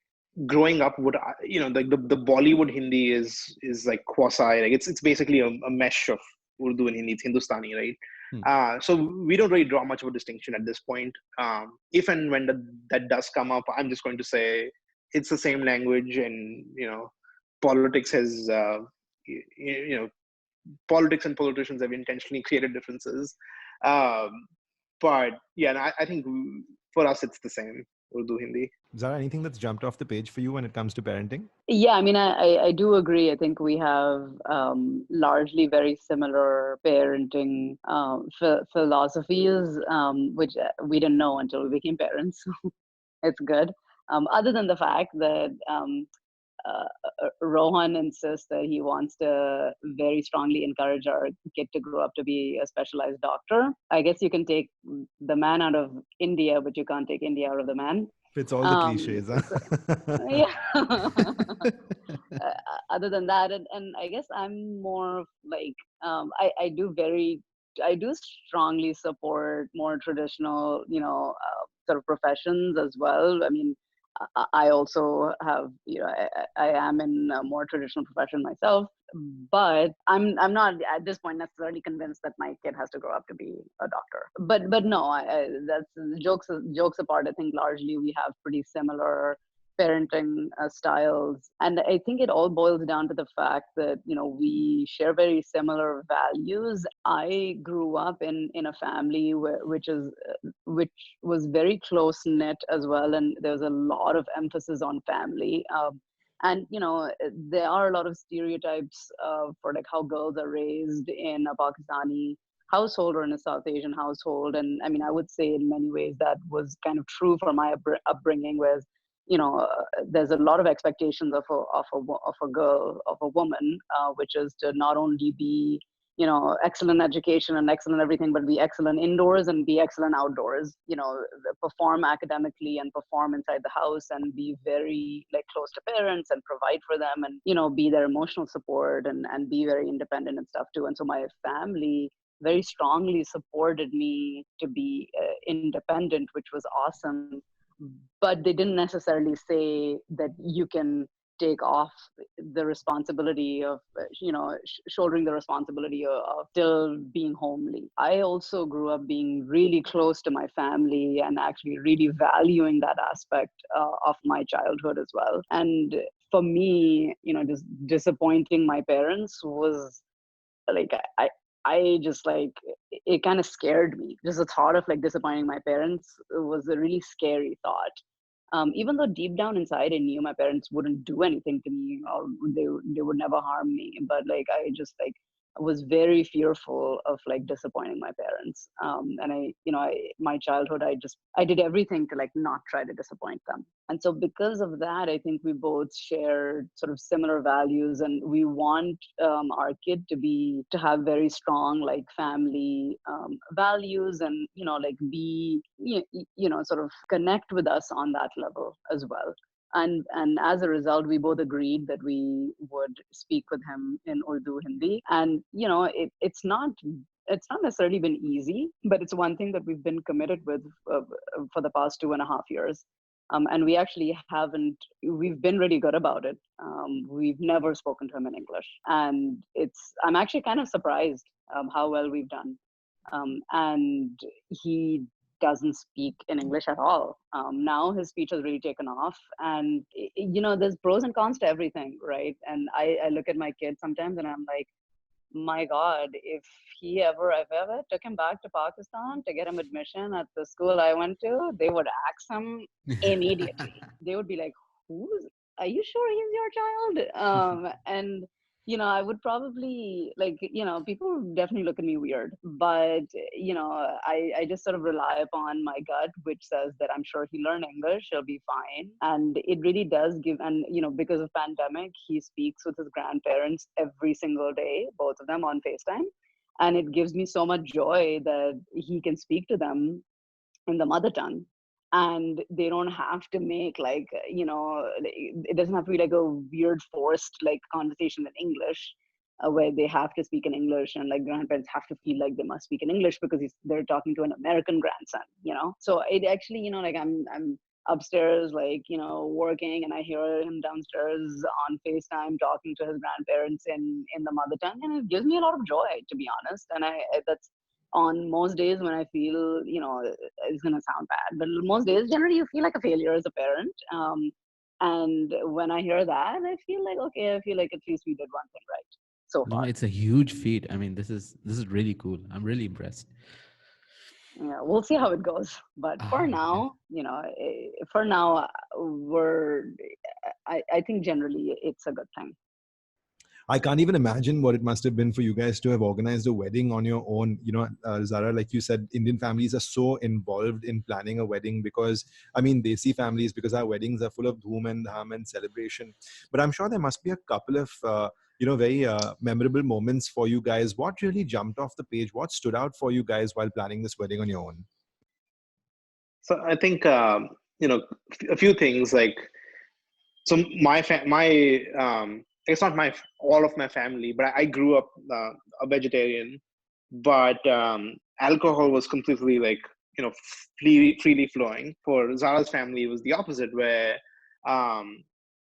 Speaker 2: growing up, like the Bollywood Hindi is like quasi, like it's basically a mesh of Urdu and Hindi. It's Hindustani, right? So we don't really draw much of a distinction at this point. If and when that does come up, I'm just going to say it's the same language, and politics has politics and politicians have intentionally created differences. But yeah, and I think for us it's the same, Urdu, Hindi.
Speaker 1: Zara, anything that's jumped off the page for you when it comes to parenting?
Speaker 3: Yeah, I mean, I do agree. I think we have largely very similar parenting philosophies, which we didn't know until we became parents. It's good. Other than the fact that Rohan insists that he wants to very strongly encourage our kid to grow up to be a specialized doctor. I guess you can take the man out of India, but you can't take India out of the man.
Speaker 1: Fits all the cliches, huh?
Speaker 3: Yeah. Other than that, and I guess I'm more like, I do strongly support more traditional, sort of professions as well. I mean, I also have, I am in a more traditional profession myself, but I'm not at this point necessarily convinced that my kid has to grow up to be a doctor. But no, that's jokes apart. I think largely we have pretty similar parenting styles, and I think it all boils down to the fact that we share very similar values. I grew up in a family which was very close knit as well, and there's a lot of emphasis on family. And there are a lot of stereotypes for like how girls are raised in a Pakistani household or in a South Asian household. And I mean, I would say in many ways that was kind of true for my upbringing, whereas there's a lot of expectations of a girl, of a woman, which is to not only be excellent education and excellent everything, but be excellent indoors and be excellent outdoors, perform academically and perform inside the house and be very like close to parents and provide for them and, be their emotional support and be very independent and stuff too. And so my family very strongly supported me to be independent, which was awesome. But they didn't necessarily say that you can take off the responsibility of shouldering the responsibility of still being homely. I also grew up being really close to my family and actually really valuing that aspect of my childhood as well. And for me, just disappointing my parents was like I just like it kind of scared me. Just the thought of like disappointing my parents was a really scary thought. Even though deep down inside I knew my parents wouldn't do anything to me or they would never harm me, but like I just like was very fearful of like disappointing my parents. And my childhood, I did everything to like not try to disappoint them. And so because of that, I think we both shared sort of similar values, and we want our kid to have very strong like family values, and like be sort of connect with us on that level as well. And as a result, we both agreed that we would speak with him in Urdu, Hindi. And it's not necessarily been easy, but it's one thing that we've been committed with for the past 2.5 years. And we actually we've been really good about it. We've never spoken to him in English. And I'm actually kind of surprised how well we've done. And he doesn't speak in English at all. Now his speech has really taken off, and there's pros and cons to everything, right? And I look at my kid sometimes and I'm like, my God, if I ever took him back to Pakistan to get him admission at the school I went to, they would axe him immediately. They would be like, are you sure he's your child? And I would probably like, people definitely look at me weird, but, I just sort of rely upon my gut, which says that I'm sure he'll learn English, he'll be fine. And it really does and, because of pandemic, he speaks with his grandparents every single day, both of them on FaceTime. And it gives me so much joy that he can speak to them in the mother tongue. And they don't have to make like, it doesn't have to be like a weird forced like conversation in English where they have to speak in English, and like grandparents have to feel like they must speak in English because they're talking to an American grandson, So it actually, like I'm upstairs, like, working, and I hear him downstairs on FaceTime talking to his grandparents in the mother tongue. And it gives me a lot of joy, to be honest. And that's on most days when I feel, it's going to sound bad, but most days generally you feel like a failure as a parent. And when I hear that, I feel like, okay, I feel like at least we did one thing right so far.
Speaker 4: No, it's a huge feat. I mean, this is really cool. I'm really impressed.
Speaker 3: Yeah, we'll see how it goes. But for now, I think generally it's a good thing.
Speaker 1: I can't even imagine what it must have been for you guys to have organized a wedding on your own. Zara, like you said, Indian families are so involved in planning a wedding because, Desi families, because our weddings are full of dhoom and dham and celebration. But I'm sure there must be a couple of, very memorable moments for you guys. What really jumped off the page? What stood out for you guys while planning this wedding on your own?
Speaker 2: So I think, a few things like, so it's not all of my family, but I grew up a vegetarian, but alcohol was completely like, freely flowing. For Zara's family, it was the opposite, where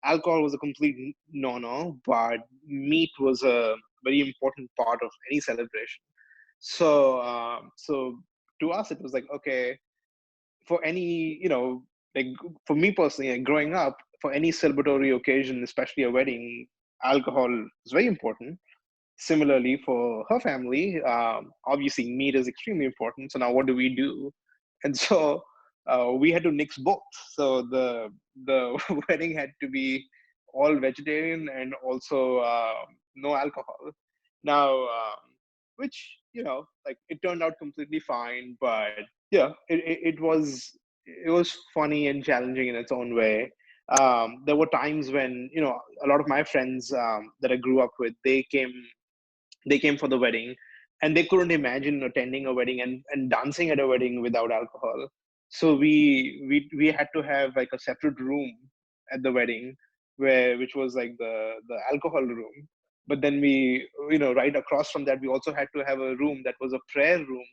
Speaker 2: alcohol was a complete no-no, but meat was a very important part of any celebration. So to us, it was like, okay, for any, like for me personally, like growing up, for any celebratory occasion, especially a wedding, alcohol is very important. Similarly, for her family, obviously meat is extremely important. So now what do we do? And so we had to mix both. So the wedding had to be all vegetarian and also no alcohol. Now, which, like it turned out completely fine, but yeah, it was funny and challenging in its own way. There were times when, a lot of my friends that I grew up with, they came They came for the wedding, and they couldn't imagine attending a wedding and dancing at a wedding without alcohol. So we had to have like a separate room at the wedding, which was like the alcohol room. But then right across from that, we also had to have a room that was a prayer room,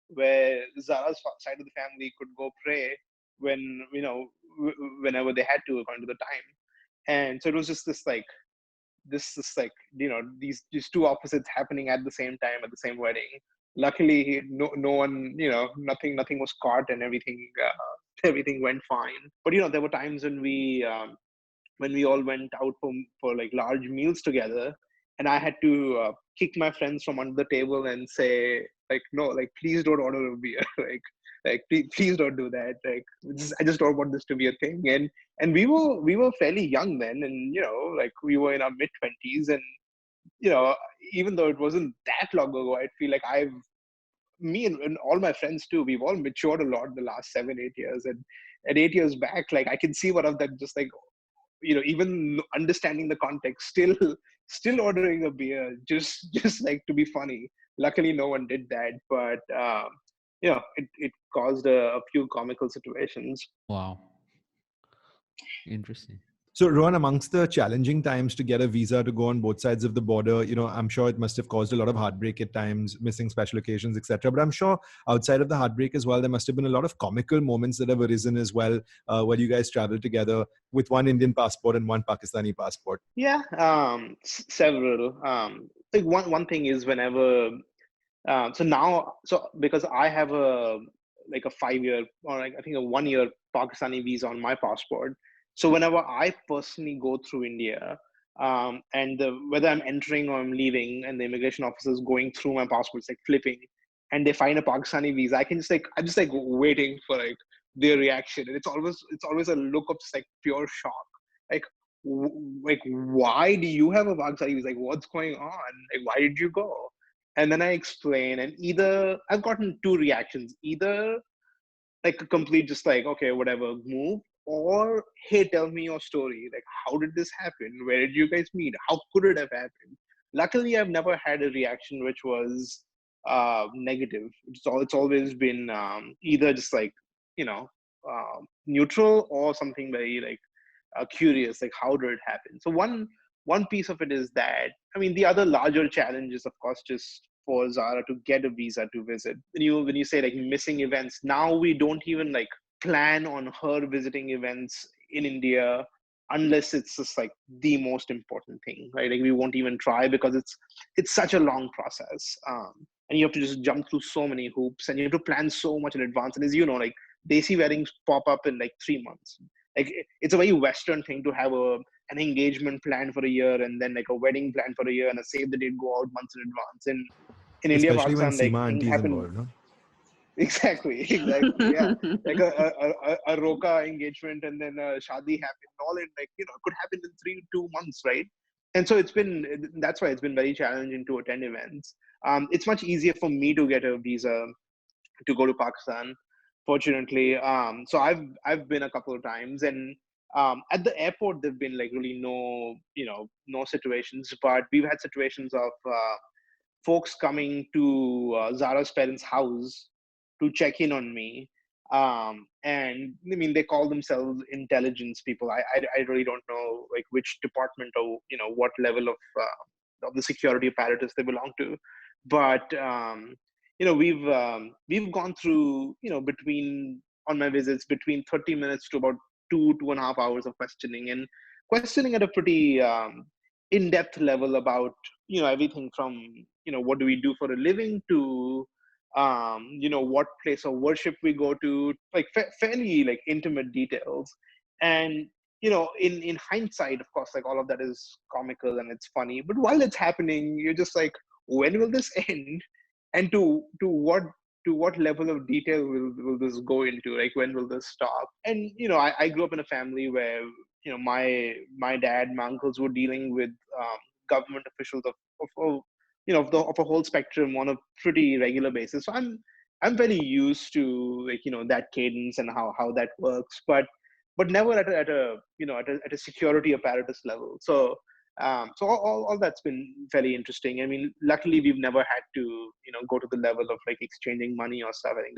Speaker 2: where Zara's side of the family could go pray when whenever they had to, according to the time. And so it was just this like these two opposites happening at the same time at the same wedding. Luckily, no one, nothing was caught, and everything went fine. But there were times when we all went out for like large meals together, and I had to kick my friends from under the table and say, like, no, like, please don't order a beer. Like, please don't do that. Like, I just don't want this to be a thing. And we were fairly young then, and like, we were in our mid-20s, and even though it wasn't that long ago, I feel like me and all my friends too, we've all matured a lot the last 7-8 years. And 8 years back, like, I can see one of them just like, even understanding the context, still ordering a beer, just like to be funny. Luckily, no one did that, but it caused a few comical situations.
Speaker 4: Wow. Interesting.
Speaker 1: So, Rohan, amongst the challenging times to get a visa to go on both sides of the border, I'm sure it must have caused a lot of heartbreak at times, missing special occasions, etc. But I'm sure outside of the heartbreak as well, there must have been a lot of comical moments that have arisen as well, where you guys traveled together with one Indian passport and one Pakistani passport.
Speaker 2: Yeah, several. Like, one thing is, whenever so because I have a 5-year, or like, I think a 1-year Pakistani visa on my passport. So whenever I personally go through India, and whether I'm entering or I'm leaving, and the immigration officer is going through my passport, it's like flipping, and they find a Pakistani visa, I'm just like waiting for like their reaction, and it's always a look of just like pure shock, like, like, why do you have a Pakistani visa? Like, what's going on? Like, why did you go? And then I explain, and either I've gotten two reactions: either like a complete just like, okay, whatever, move, or, hey, tell me your story. Like, how did this happen? Where did you guys meet? How could it have happened? Luckily, I've never had a reaction which was negative. It's always been either just like, neutral, or something very like curious, like, how did it happen? So one piece of it is that, I mean, the other larger challenge is, of course, just for Zara to get a visa to visit. When you say like missing events, now we don't even like plan on her visiting events in India unless it's just like the most important thing, right? Like, we won't even try, because it's such a long process, and you have to just jump through so many hoops, and you have to plan so much in advance. And as you know, like, desi weddings pop up in like 3 months. Like, it's a very Western thing to have an engagement plan for a year, and then like a wedding plan for a year, and a save the date go out months in advance. And in India,
Speaker 1: Especially when
Speaker 2: Pakistan, like,
Speaker 1: Seema
Speaker 2: things
Speaker 1: auntie is
Speaker 2: happen.
Speaker 1: involved, no?
Speaker 2: Exactly, yeah. Like a roka engagement, and then a shadi happened all in like, it could happen in 2 months, right? And so that's why it's been very challenging to attend events. It's much easier for me to get a visa to go to Pakistan, fortunately. So I've been a couple of times, and at the airport there've been like really no situations, but we've had situations of folks coming to Zara's parents' house to check in on me. And I mean, they call themselves intelligence people. I really don't know like which department, or what level of the security apparatus they belong to, but we've gone through, between, on my visits, between 30 minutes to about 2.5 hours of questioning at a pretty in-depth level about everything from what do we do for a living, to what place of worship we go to, like fairly like intimate details. And in hindsight, of course, like, all of that is comical and it's funny, but while it's happening, you're just like, when will this end? And to what level of detail will this go into? Like, when will this stop? And I grew up in a family where my dad, my uncles were dealing with government officials of a whole spectrum on a pretty regular basis. So I'm very used to, like, that cadence and how that works, but never at a security apparatus level. So So all that's been very interesting. I mean, luckily we've never had to, go to the level of like exchanging money or stuff. I think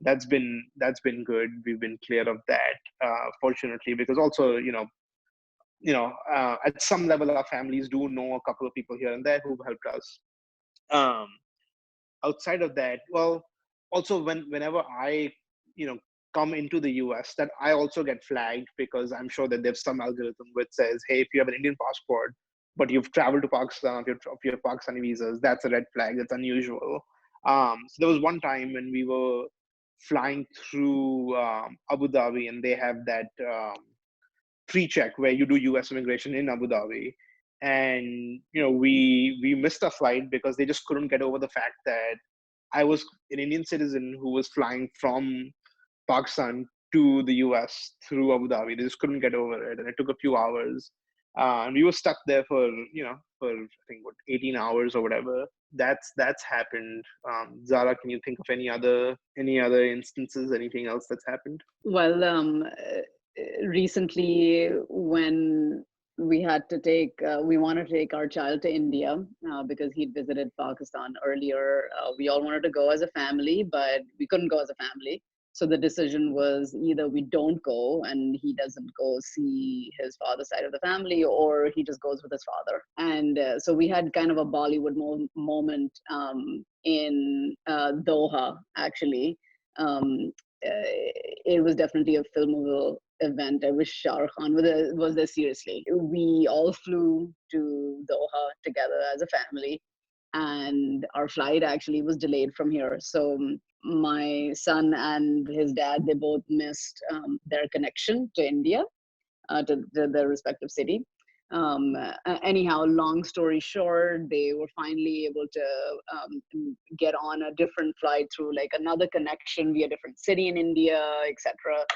Speaker 2: that's been good. We've been clear of that, fortunately, because also, at some level our families do know a couple of people here and there who've helped us. Um, Outside of that, well, also whenever I, come into the US, that I also get flagged, because I'm sure that there's some algorithm which says, hey, if you have an Indian passport but you've traveled to Pakistan, if you have Pakistani visas, that's a red flag. That's unusual. So there was one time when we were flying through Abu Dhabi, and they have that pre-check where you do US immigration in Abu Dhabi. And we missed a flight because they just couldn't get over the fact that I was an Indian citizen who was flying from Pakistan to the US through Abu Dhabi. They just couldn't get over it, and it took a few hours. And we were stuck there for I think 18 hours or whatever. That's happened. Zara, can you think of any other instances? Anything else that's happened?
Speaker 3: Well, recently when we had to we wanted to take our child to India because he'd visited Pakistan earlier. We all wanted to go as a family, but we couldn't go as a family. So the decision was either we don't go and he doesn't go see his father's side of the family, or he just goes with his father. And so we had kind of a Bollywood moment in Doha, actually. It was definitely a filmable event. I wish Shah Rukh Khan was there seriously. We all flew to Doha together as a family, and our flight actually was delayed from here. So my son and his dad, they both missed their connection to India, to their respective city. Anyhow, long story short, they were finally able to get on a different flight through like another connection via different city in India, etc.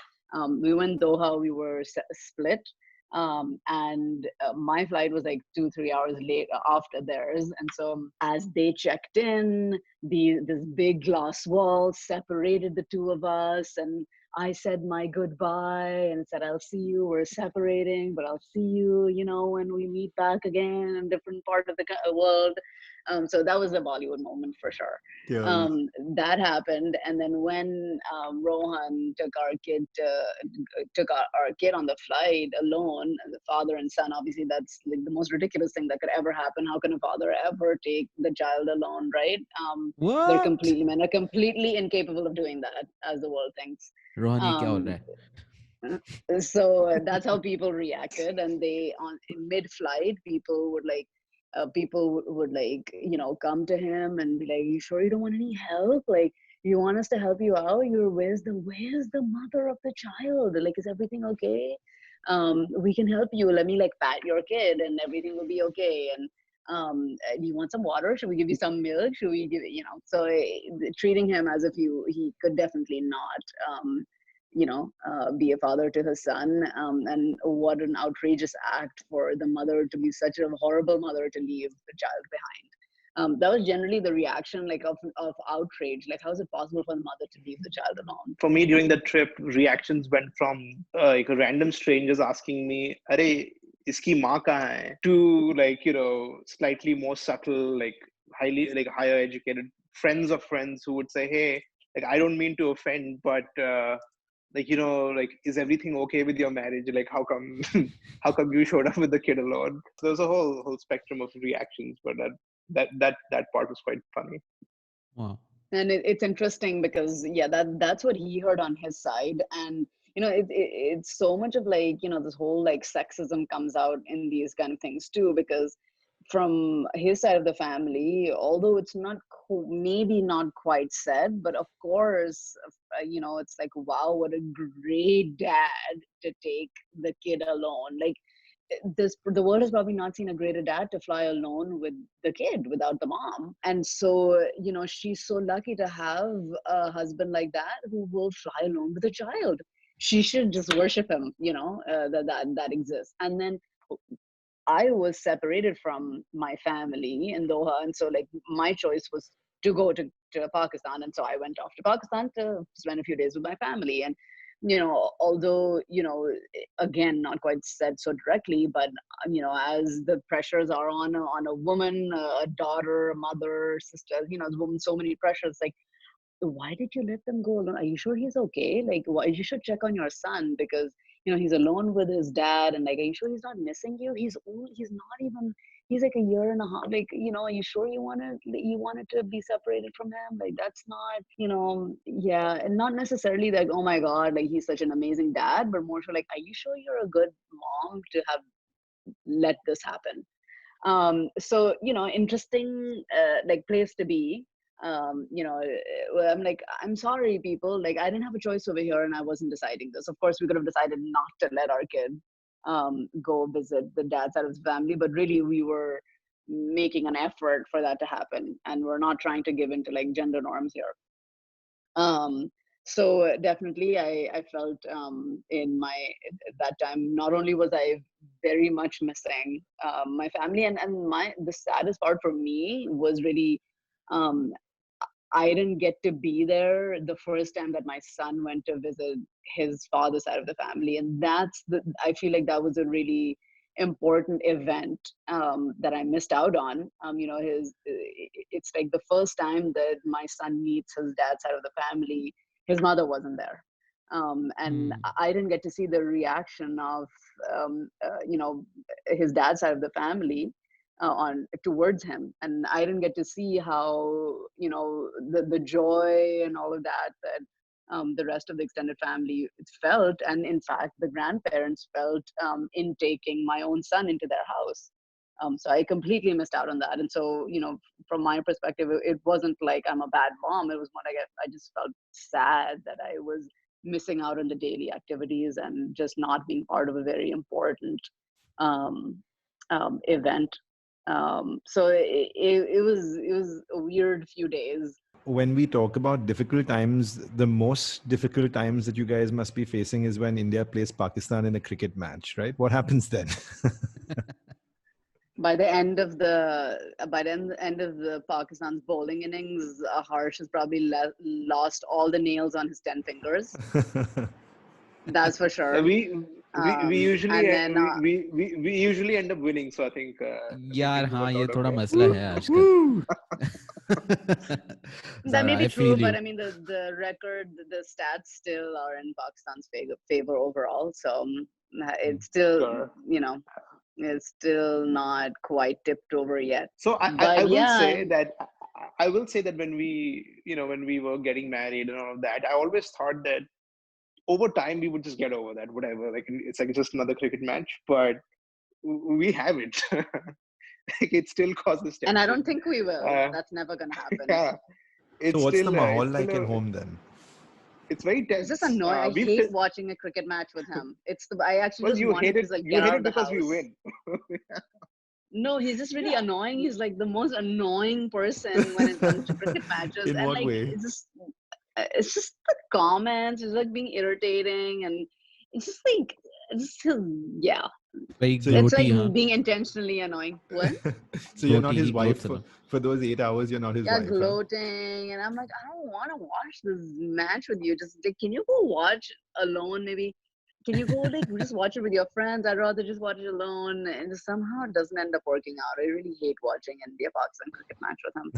Speaker 3: We went Doha, we were split. And my flight was like 2-3 hours late after theirs. And so as they checked in, this big glass wall separated the two of us, and I said my goodbye and said, I'll see you. We're separating, but I'll see you, when we meet back again in different part of the world. So that was a Bollywood moment for sure.
Speaker 1: Yeah.
Speaker 3: That happened. And then when Rohan took our kid on the flight alone, the father and son, obviously that's like the most ridiculous thing that could ever happen. How can a father ever take the child alone, right? They're
Speaker 4: What?
Speaker 3: men are completely incapable of doing that, as the world thinks.
Speaker 4: Rohan ये क्या हो रहा है?
Speaker 3: So that's how people reacted, and in mid-flight, people would come to him and be like, "You sure you don't want any help? Like, you want us to help you out? Where's the mother of the child? Like, is everything okay? We can help you. Let me like pat your kid, and everything will be okay. And do you want some water? Should we give you some milk? Should we give So treating him as if he could definitely not be a father to his son. And what an outrageous act for the mother to be such a horrible mother to leave the child behind. That was generally the reaction, like of outrage. Like, how is it possible for the mother to leave the child alone?
Speaker 2: For me, during that trip, reactions went from like random strangers asking me, "Arey, iski maa kahan hai?" to like slightly more subtle, like higher educated friends of friends who would say, "Hey, like I don't mean to offend, but like is everything okay with your marriage? Like how come how come you showed up with the kid alone?" So there's a whole spectrum of reactions, but that part was quite funny.
Speaker 4: Wow.
Speaker 3: And it's interesting because that's what he heard on his side. And it's so much of like this whole like sexism comes out in these kind of things too, because from his side of the family, although it's not maybe not quite said, but of course it's like, wow, what a great dad to take the kid alone. Like, the world has probably not seen a greater dad to fly alone with the kid without the mom. And so she's so lucky to have a husband like that who will fly alone with a child. She should just worship him, that exists. And then I was separated from my family in Doha, and so like my choice was to go to Pakistan. And so I went off to Pakistan to spend a few days with my family. And although, again, not quite said so directly, but, as the pressures are on a woman, a daughter, a mother, sister, the woman, so many pressures, like, why did you let them go alone? Are you sure he's okay? Like, why, you should check on your son, because, he's alone with his dad, and like, are you sure he's not missing you? He's not even, he's like a year and a half. Like, are you sure you wanted to be separated from him? Like, that's not, yeah. And not necessarily like, oh my God, like he's such an amazing dad, but more so like, are you sure you're a good mom to have let this happen? So, interesting, like, place to be. I'm like, I'm sorry, people, like, I didn't have a choice over here, and I wasn't deciding this. Of course, we could have decided not to let our kid go visit the dad side of his family, but really we were making an effort for that to happen, and we're not trying to give into like gender norms here. So definitely I felt in that time, not only was I very much missing my family, and the saddest part for me was really, I didn't get to be there the first time that my son went to visit his father's side of the family. And I feel like that was a really important event that I missed out on. It's like the first time that my son meets his dad's side of the family, his mother wasn't there. And I didn't get to see the reaction of, his dad's side of the family towards him, and I didn't get to see how the joy and all of that the rest of the extended family felt, and in fact the grandparents felt in taking my own son into their house. So I completely missed out on that. And so, from my perspective, it wasn't like I'm a bad mom. It was more like I just felt sad that I was missing out on the daily activities and just not being part of a very important event. So it was a weird few days.
Speaker 1: When we talk about difficult times, the most difficult times that you guys must be facing is when India plays Pakistan in a cricket match, right? What happens then?
Speaker 3: By the end of the Pakistan's bowling innings, Harsh has probably lost all the nails on his 10 fingers. That's for sure.
Speaker 2: We usually
Speaker 3: and then,
Speaker 2: we usually end up winning, so I think
Speaker 4: यार हाँ ये थोड़ा मसला है आजकल.
Speaker 3: That may be true, but I mean the record, the stats still are in Pakistan's favor overall. So it's still, it's still not quite tipped over yet.
Speaker 2: So I will say that when we were getting married and all of that, I always thought that over time we would just get over that, whatever. Like, it's like just another cricket match, but we haven't. Like, it still causes tension.
Speaker 3: And I don't think we will. That's never gonna happen.
Speaker 2: Yeah.
Speaker 1: So what's the mahal like at home then?
Speaker 2: It's very tense.
Speaker 3: It's just annoying. I hate watching a cricket match with him. I actually just want to like get out of the house.
Speaker 2: You hate it because we win.
Speaker 3: No, he's just really annoying. He's like the most annoying person when it comes to cricket matches.
Speaker 1: In what way?
Speaker 3: It's just the comments. It's like being irritating, and it's just like yeah. It's like being intentionally annoying. What?
Speaker 1: So you're not his wife for those 8 hours. You're not his wife.
Speaker 3: Yeah, gloating, and I'm like, I don't want to watch this match with you. Just like, can you go watch alone? Maybe can you go like just watch it with your friends? I'd rather just watch it alone. And somehow it doesn't end up working out. I really hate watching India-Pakistan cricket match with him.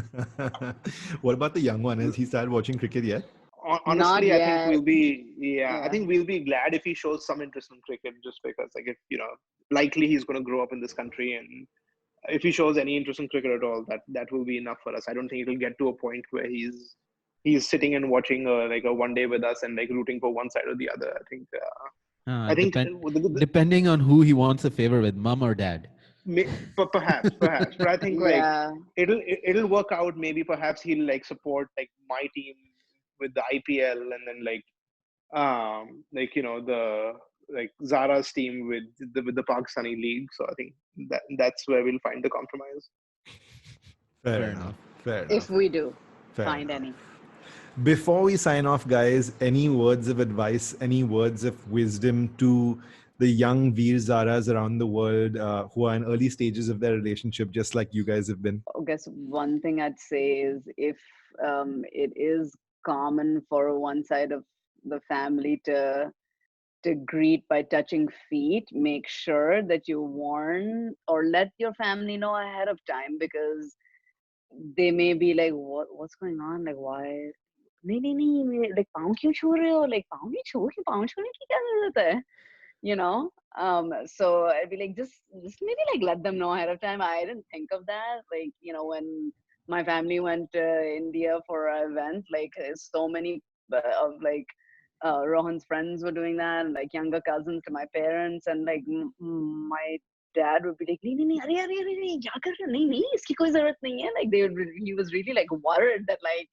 Speaker 1: What about the young one? Has he started watching cricket yet?
Speaker 2: Honestly, I think we'll be I think we'll be glad if he shows some interest in cricket, just because, like, if likely he's going to grow up in this country, and if he shows any interest in cricket at all, that will be enough for us. I don't think it'll get to a point where he's sitting and watching like a one day with us and like rooting for one side or the other. I think
Speaker 4: depending on who he wants a favor with, mom or dad.
Speaker 2: Perhaps, but I think like it'll work out. Maybe perhaps he'll like support like my team with the IPL, and then like the Zara's team with the Pakistani league. So I think that's where we'll find the compromise.
Speaker 1: Fair enough.
Speaker 3: If we do find any.
Speaker 1: Before we sign off, guys, any words of advice, any words of wisdom to the young Veer Zaras around the world who are in early stages of their relationship, just like you guys have been?
Speaker 3: I guess one thing I'd say is if it is common for one side of the family to greet by touching feet, make sure that you warn or let your family know ahead of time, because they may be like, what's going on, like why, नहीं, like पाँव क्यों छू रहे हो, like पाँव छूने की क्या जरूरत है, you know. So I'd be like, just maybe like let them know ahead of time. I didn't think of that, like, you know, when my family went to India for an event, like so many of like Rohan's friends were doing that, and like younger cousins to my parents, and like my dad would be like, नहीं, अरे क्या कर रहे हो, नहीं, इसकी कोई जरूरत नहीं है, like he was really like worried that like,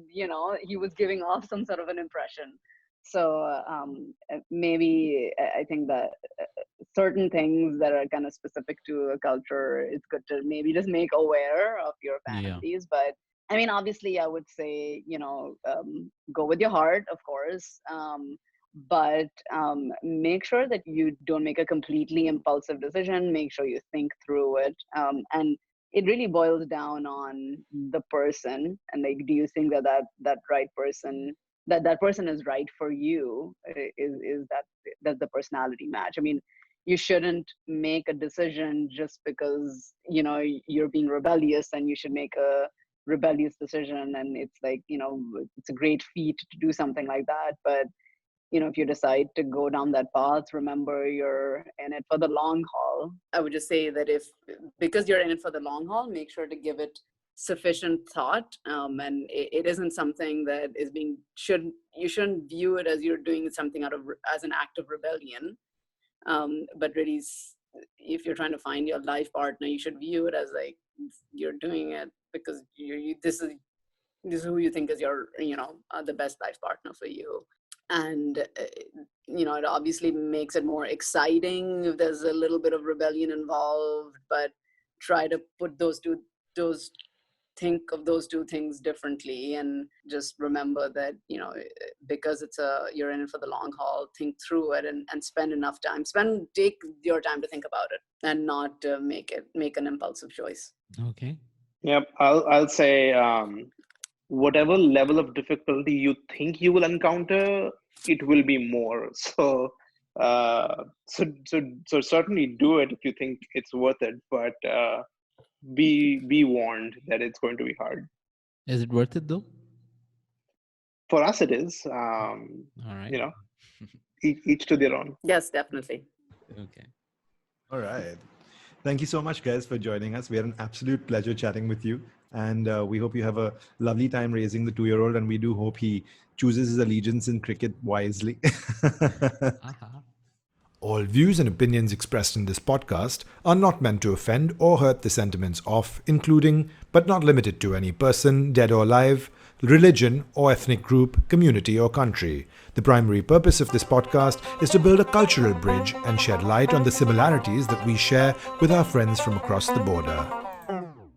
Speaker 3: you know, he was giving off some sort of an impression. So maybe I think that certain things that are kind of specific to a culture, it's good to maybe just make aware of your families. But I mean, obviously I would say, you know, go with your heart, of course, but make sure that you don't make a completely impulsive decision. Make sure you think through it, and it really boils down on the person, and like, do you think that right person, that person is right for you? Is that the personality match? I mean, you shouldn't make a decision just because, you know, you're being rebellious, and you should make a rebellious decision, and it's like, you know, it's a great feat to do something like that. But you know, if you decide to go down that path, remember you're in it for the long haul. I would just say that because you're in it for the long haul, make sure to give it sufficient thought, and it isn't something that is you shouldn't view it as you're doing something as an act of rebellion, but really, if you're trying to find your life partner, you should view it as like you're doing it because this is who you think is your, you know, the best life partner for you. And you know, it obviously makes it more exciting if there's a little bit of rebellion involved, but try to think of those two things differently, and just remember that, you know, because you're in it for the long haul, think through it, and spend enough time, take your time to think about it, and not make an impulsive choice.
Speaker 4: Okay.
Speaker 2: Yep, I'll say whatever level of difficulty you think you will encounter, it will be more. So so certainly do it if you think it's worth it, but be warned that it's going to be hard.
Speaker 4: Is it worth it though?
Speaker 2: For us it is.
Speaker 4: All right.
Speaker 2: You know, each to their own.
Speaker 3: Yes, definitely.
Speaker 4: Okay.
Speaker 1: All right. Thank you so much, guys, for joining us. We had an absolute pleasure chatting with you. And we hope you have a lovely time raising the 2-year-old. And we do hope he chooses his allegiance in cricket wisely. All views and opinions expressed in this podcast are not meant to offend or hurt the sentiments of, including, but not limited to, any person, dead or alive, religion or ethnic group, community or country. The primary purpose of this podcast is to build a cultural bridge and shed light on the similarities that we share with our friends from across the border.